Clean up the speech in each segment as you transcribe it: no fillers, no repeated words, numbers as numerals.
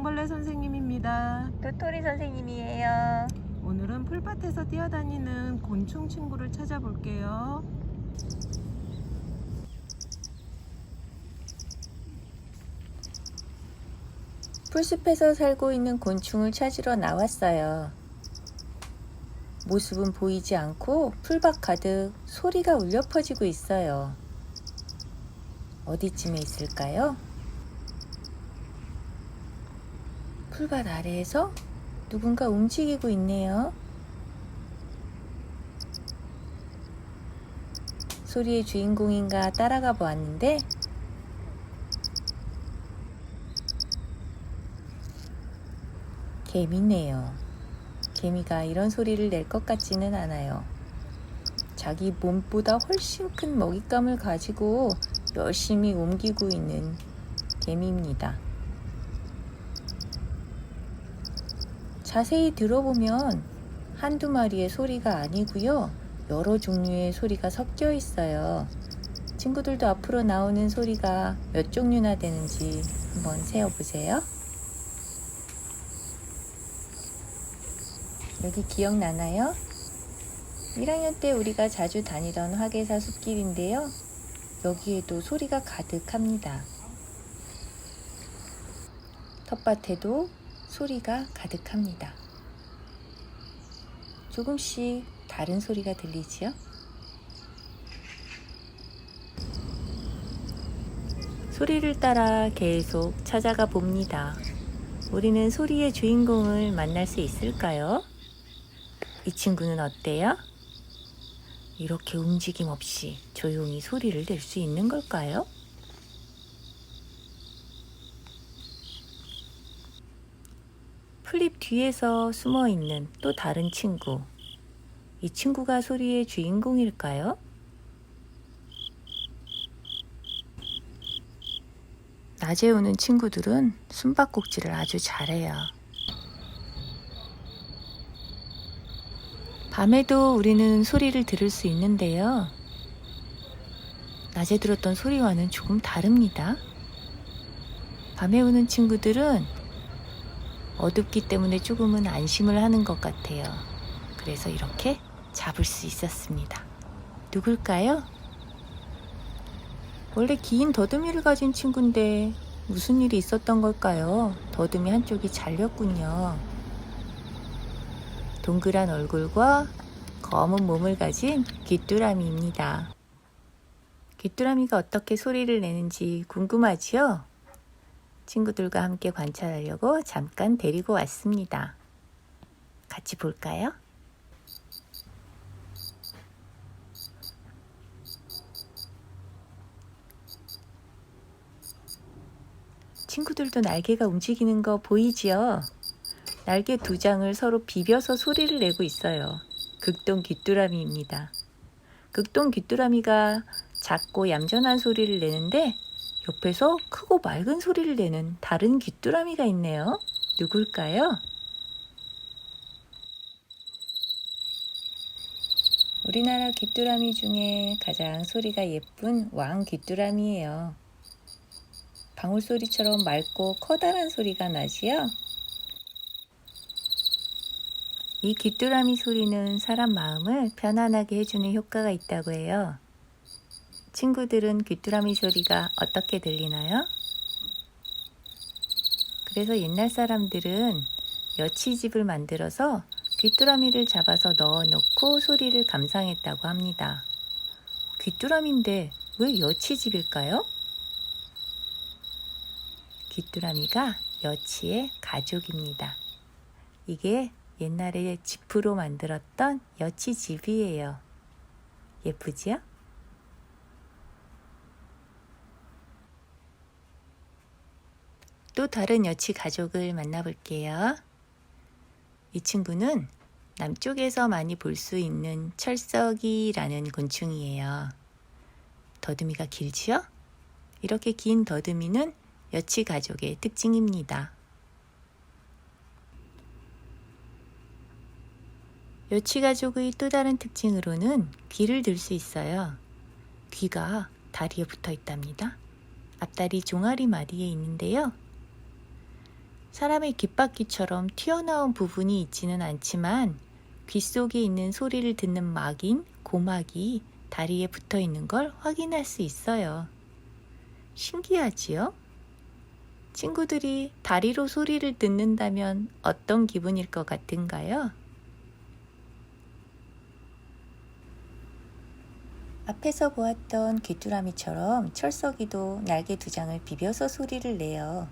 야생벌레 선생님입니다. 도토리 선생님이에요. 오늘은 풀밭에서 뛰어다니는 곤충 친구를 찾아볼게요. 풀숲에서 살고 있는 곤충을 찾으러 나왔어요. 모습은 보이지 않고 풀밭 가득 소리가 울려 퍼지고 있어요. 어디쯤에 있을까요? 풀밭 아래에서 누군가 움직이고 있네요. 소리의 주인공인가 따라가 보았는데 개미네요. 개미가 이런 소리를 낼 것 같지는 않아요. 자기 몸보다 훨씬 큰 먹잇감을 가지고 열심히 옮기고 있는 개미입니다. 자세히 들어보면 한두 마리의 소리가 아니고요. 여러 종류의 소리가 섞여 있어요. 친구들도 앞으로 나오는 소리가 몇 종류나 되는지 한번 세어보세요. 여기 기억나나요? 1학년 때 우리가 자주 다니던 화계사 숲길인데요. 여기에도 소리가 가득합니다. 텃밭에도 소리가 가득합니다. 조금씩 다른 소리가 들리지요? 소리를 따라 계속 찾아가 봅니다. 우리는 소리의 주인공을 만날 수 있을까요? 이 친구는 어때요? 이렇게 움직임 없이 조용히 소리를 낼 수 있는 걸까요? 풀잎 뒤에서 숨어 있는 또 다른 친구. 이 친구가 소리의 주인공일까요? 낮에 오는 친구들은 숨바꼭질을 아주 잘해요. 밤에도 우리는 소리를 들을 수 있는데요. 낮에 들었던 소리와는 조금 다릅니다. 밤에 오는 친구들은 어둡기 때문에 조금은 안심을 하는 것 같아요. 그래서 이렇게 잡을 수 있었습니다. 누굴까요? 원래 긴 더듬이를 가진 친구인데 무슨 일이 있었던 걸까요? 더듬이 한쪽이 잘렸군요. 동그란 얼굴과 검은 몸을 가진 귀뚜라미입니다. 귀뚜라미가 어떻게 소리를 내는지 궁금하지요? 친구들과 함께 관찰하려고 잠깐 데리고 왔습니다. 같이 볼까요? 친구들도 날개가 움직이는 거 보이지요? 날개 두 장을 서로 비벼서 소리를 내고 있어요. 극동 귀뚜라미입니다. 극동 귀뚜라미가 작고 얌전한 소리를 내는데 옆에서 크고 맑은 소리를 내는 다른 귀뚜라미가 있네요. 누굴까요? 우리나라 귀뚜라미 중에 가장 소리가 예쁜 왕 귀뚜라미예요. 방울소리처럼 맑고 커다란 소리가 나지요? 이 귀뚜라미 소리는 사람 마음을 편안하게 해주는 효과가 있다고 해요. 친구들은 귀뚜라미 소리가 어떻게 들리나요? 그래서 옛날 사람들은 여치집을 만들어서 귀뚜라미를 잡아서 넣어놓고 소리를 감상했다고 합니다. 귀뚜라미인데 왜 여치집일까요? 귀뚜라미가 여치의 가족입니다. 이게 옛날에 지프로 만들었던 여치집이에요. 예쁘지요? 또 다른 여치 가족을 만나볼게요. 이 친구는 남쪽에서 많이 볼 수 있는 철썩이라는 곤충이에요. 더듬이가 길지요? 이렇게 긴 더듬이는 여치 가족의 특징입니다. 여치 가족의 또 다른 특징으로는 귀를 들 수 있어요. 귀가 다리에 붙어 있답니다. 앞다리 종아리 마디에 있는데요. 사람의 귓바퀴처럼 튀어나온 부분이 있지는 않지만 귀 속에 있는 소리를 듣는 막인 고막이 다리에 붙어 있는 걸 확인할 수 있어요. 신기하지요? 친구들이 다리로 소리를 듣는다면 어떤 기분일 것 같은가요? 앞에서 보았던 귀뚜라미처럼 철썩이도 날개 두 장을 비벼서 소리를 내요.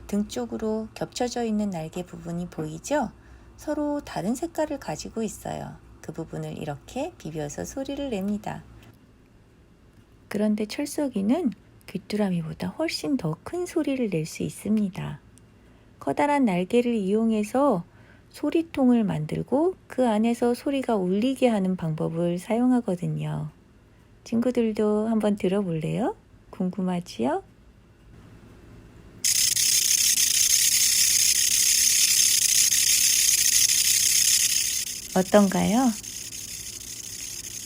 등 쪽으로 겹쳐져 있는 날개 부분이 보이죠? 서로 다른 색깔을 가지고 있어요. 그 부분을 이렇게 비벼서 소리를 냅니다. 그런데 철썩이는 귀뚜라미보다 훨씬 더 큰 소리를 낼 수 있습니다. 커다란 날개를 이용해서 소리통을 만들고 그 안에서 소리가 울리게 하는 방법을 사용하거든요. 친구들도 한번 들어볼래요? 궁금하지요? 어떤가요?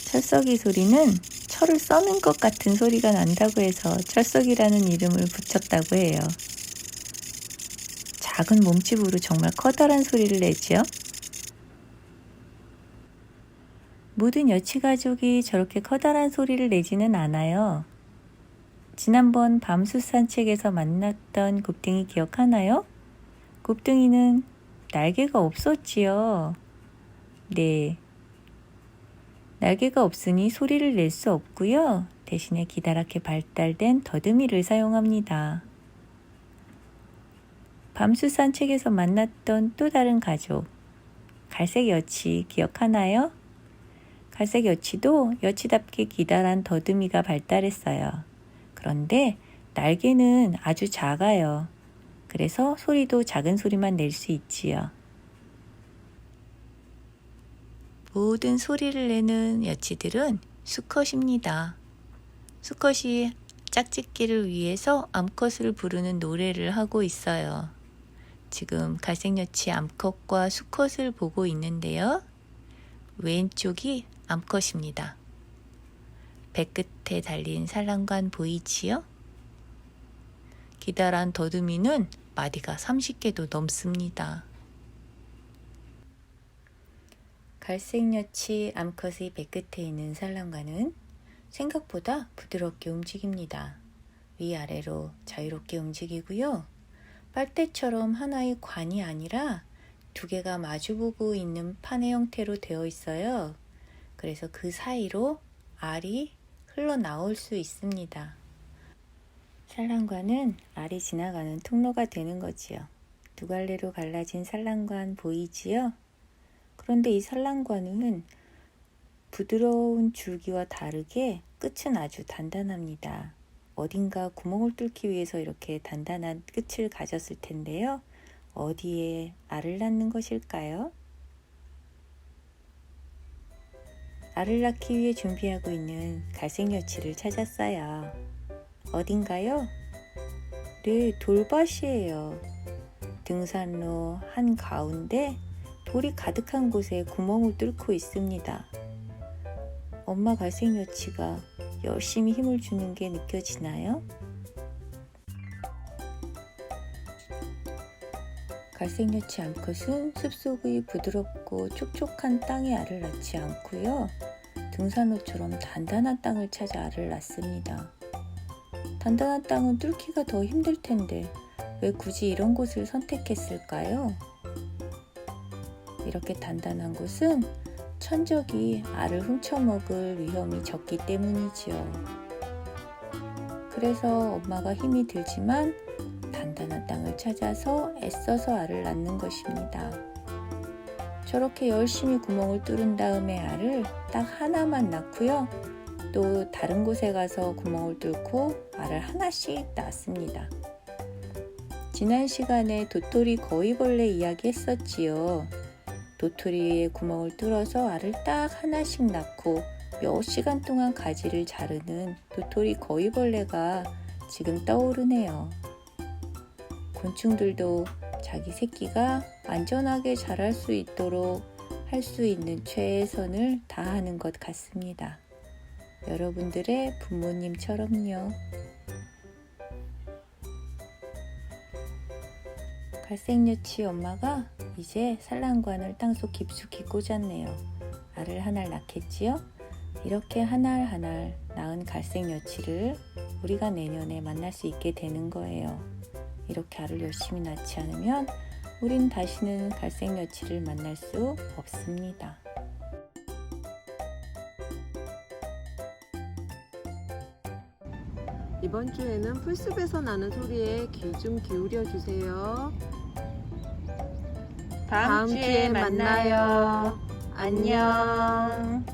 철썩이 소리는 철을 써는 것 같은 소리가 난다고 해서 철썩이라는 이름을 붙였다고 해요. 작은 몸집으로 정말 커다란 소리를 내죠. 모든 여치가족이 저렇게 커다란 소리를 내지는 않아요. 지난번 밤수 산책에서 만났던 곱등이 기억하나요? 곱등이는 날개가 없었지요. 네. 날개가 없으니 소리를 낼 수 없고요. 대신에 기다랗게 발달된 더듬이를 사용합니다. 밤수 산책에서 만났던 또 다른 가족, 갈색 여치 기억하나요? 갈색 여치도 여치답게 기다란 더듬이가 발달했어요. 그런데 날개는 아주 작아요. 그래서 소리도 작은 소리만 낼 수 있지요. 모든 소리를 내는 여치들은 수컷입니다. 수컷이 짝짓기를 위해서 암컷을 부르는 노래를 하고 있어요. 지금 갈색여치 암컷과 수컷을 보고 있는데요. 왼쪽이 암컷입니다. 배끝에 달린 산란관 보이지요? 기다란 더듬이는 마디가 30개도 넘습니다. 갈색여치 암컷의 배끝에 있는 산란관은 생각보다 부드럽게 움직입니다. 위아래로 자유롭게 움직이고요. 빨대처럼 하나의 관이 아니라 두 개가 마주보고 있는 판의 형태로 되어 있어요. 그래서 그 사이로 알이 흘러나올 수 있습니다. 산란관은 알이 지나가는 통로가 되는 거지요. 두 갈래로 갈라진 산란관 보이지요? 그런데 이 산란관은 부드러운 줄기와 다르게 끝은 아주 단단합니다. 어딘가 구멍을 뚫기 위해서 이렇게 단단한 끝을 가졌을 텐데요. 어디에 알을 낳는 것일까요? 알을 낳기 위해 준비하고 있는 갈색여치를 찾았어요. 어딘가요? 네, 돌밭이에요. 등산로 한가운데 돌이 가득한 곳에 구멍을 뚫고 있습니다. 엄마 갈색여치가 열심히 힘을 주는 게 느껴지나요? 갈색여치 암컷은 숲속의 부드럽고 촉촉한 땅에 알을 낳지 않고요. 등산로처럼 단단한 땅을 찾아 알을 낳습니다. 단단한 땅은 뚫기가 더 힘들 텐데 왜 굳이 이런 곳을 선택했을까요? 이렇게 단단한 곳은 천적이 알을 훔쳐먹을 위험이 적기 때문이지요. 그래서 엄마가 힘이 들지만 단단한 땅을 찾아서 애써서 알을 낳는 것입니다. 저렇게 열심히 구멍을 뚫은 다음에 알을 딱 하나만 낳고요. 또 다른 곳에 가서 구멍을 뚫고 알을 하나씩 낳습니다. 지난 시간에 도토리 거위벌레 이야기 했었지요. 도토리에 구멍을 뚫어서 알을 딱 하나씩 낳고 몇 시간 동안 가지를 자르는 도토리 거위벌레가 지금 떠오르네요. 곤충들도 자기 새끼가 안전하게 자랄 수 있도록 할 수 있는 최선을 다하는 것 같습니다. 여러분들의 부모님처럼요. 갈색여치 엄마가 이제 산란관을 땅속 깊숙이 꽂았네요. 알을 하나 낳겠지요? 이렇게 하나하나 낳은 갈색여치를 우리가 내년에 만날 수 있게 되는 거예요. 이렇게 알을 열심히 낳지 않으면 우린 다시는 갈색여치를 만날 수 없습니다. 이번 주에는 풀숲에서 나는 소리에 귀 좀 기울여 주세요. 다음 주에 만나요. 안녕.